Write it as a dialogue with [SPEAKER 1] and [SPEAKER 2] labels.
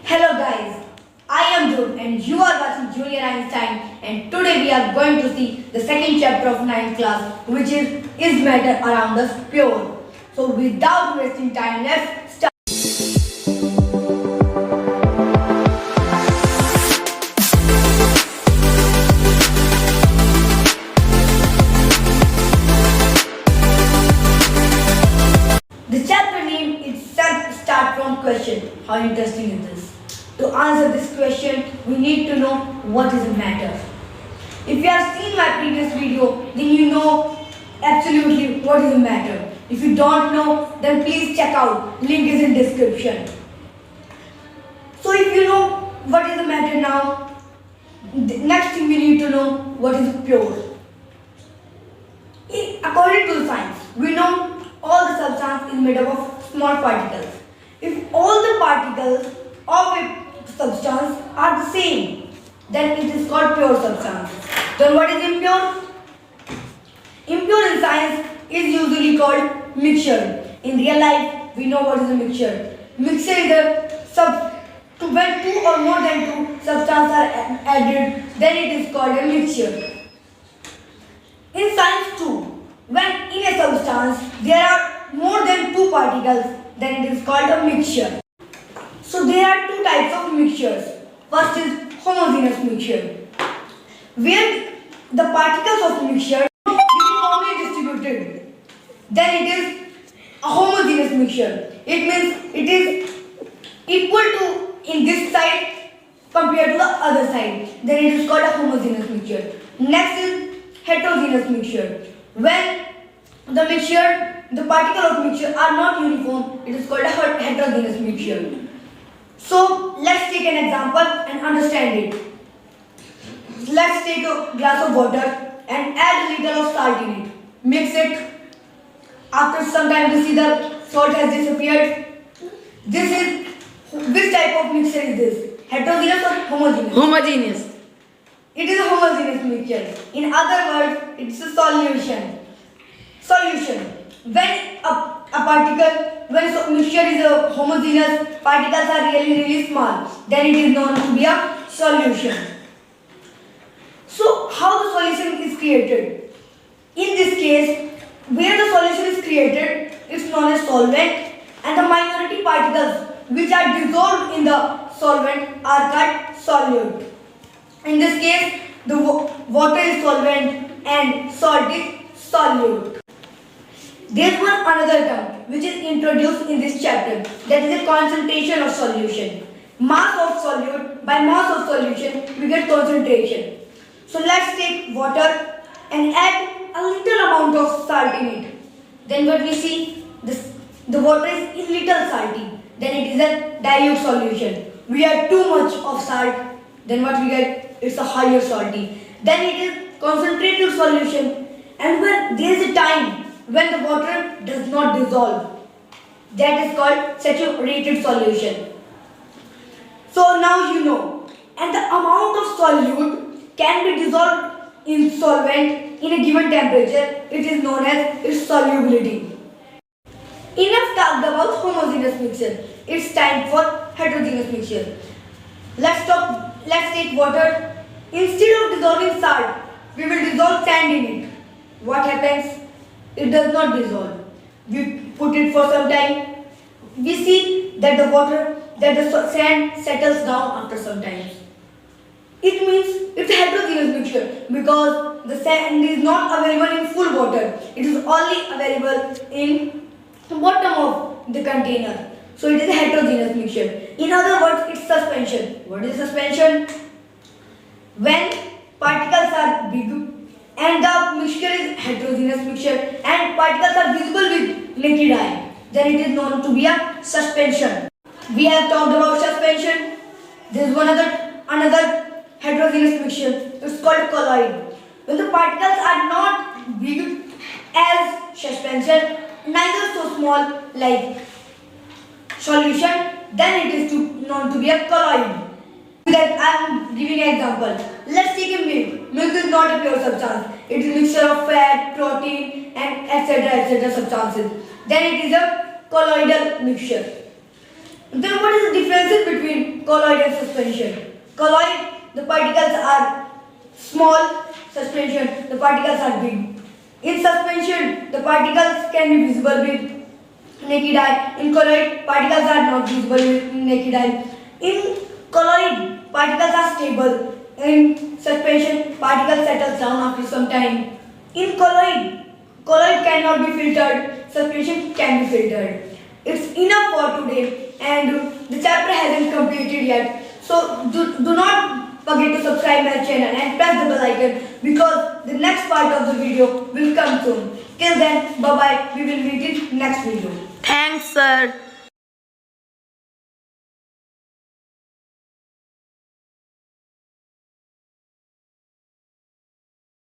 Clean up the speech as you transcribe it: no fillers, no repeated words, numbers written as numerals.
[SPEAKER 1] Hello guys, I am Dhruv and you are watching Junior Einstein, and today we are going to see the second chapter of ninth class, which is matter around us pure. So without wasting time, let's start. The chapter name itself start from question. How interesting is this? To answer this question, we need to know what is a matter. If you have seen my previous video, then you know absolutely what is a matter. If you don't know, then please check out. Link is in description. So if you know what is a matter now, the next thing we need to know what is pure. According to science, we know all the substance is made up of small particles. If all the particles of a substance are the same, then it is called pure substance. Then what is impure? Impure in science is usually called mixture. In real life, we know what is a mixture. Mixture is when two or more than two substances are added, then it is called a mixture. In science too, when in a substance there are more than two particles, then it is called a mixture. So there are two types of mixtures. First is homogeneous mixture, where the particles of mixture are uniformly distributed. Then it is a homogeneous mixture. It means it is equal to in this side compared to the other side. Then it is called a homogeneous mixture. Next is heterogeneous mixture. When the particles of mixture are not uniform, it is called a heterogeneous mixture. So let's take an example and understand it. Let's take a glass of water and add a little of salt in it. Mix it. After some time we see the salt has disappeared. Which type of mixture is this? Heterogeneous or homogeneous?
[SPEAKER 2] Homogeneous.
[SPEAKER 1] It is a homogeneous mixture. In other words, it's a solution. When a mixture is a homogeneous, particles are really small, then it is known to be a solution. So how the solution is created? In this case, where the solution is created, it's known as solvent, and the minority particles which are dissolved in the solvent are called solute. In this case, the water is solvent and salt is solute. There is one another term which is introduced in this chapter, that is a concentration of solution. Mass of solute, by mass of solution we get concentration. So let's take water and add a little amount of salt in it. Then what we see, the water is little salty, then it is a dilute solution. We add too much of salt, then what we get, it's a higher salty. Then it is concentrated solution, and when there is a time when the water does not dissolve, that is called saturated solution. So now you know, and the amount of solute can be dissolved in solvent in a given temperature. It is known as its solubility. Enough talked about homogeneous mixture. It's time for heterogeneous mixture. Let's take water. Instead of dissolving salt, we will dissolve sand in it. What happens? It does not dissolve. We put it for some time. We see that the sand settles down after some time. It means it's a heterogeneous mixture because the sand is not available in full water. It is only available in the bottom of the container. So it is a heterogeneous mixture. In other words, it's suspension. What is suspension? When particles are big and the mixture is heterogeneous mixture and particles are visible with naked eye, then it is known to be a suspension. We have talked about suspension. There is another heterogeneous mixture. It's called colloid. When the particles are not big as suspension, neither so small like solution, then it is known to be a colloid. That I am giving an example. Let's take a milk. Milk is not a pure substance. It is a mixture of fat, protein, and etc. substances. Then it is a colloidal mixture. Then what is the difference Differences between colloid and suspension. Colloid, the particles are small. Suspension, the particles are big. In suspension, the particles can be visible with naked eye. In colloid, particles are not visible with naked eye. In colloid, particles are stable. In suspension, particles settle down after some time. In colloid cannot be filtered. Suspension can be filtered. It's enough for today, and the chapter hasn't completed yet. So do not forget to subscribe my channel and press the bell icon, because the next part of the video will come soon. Till then, bye bye. We will meet in next video.
[SPEAKER 2] Thanks, sir.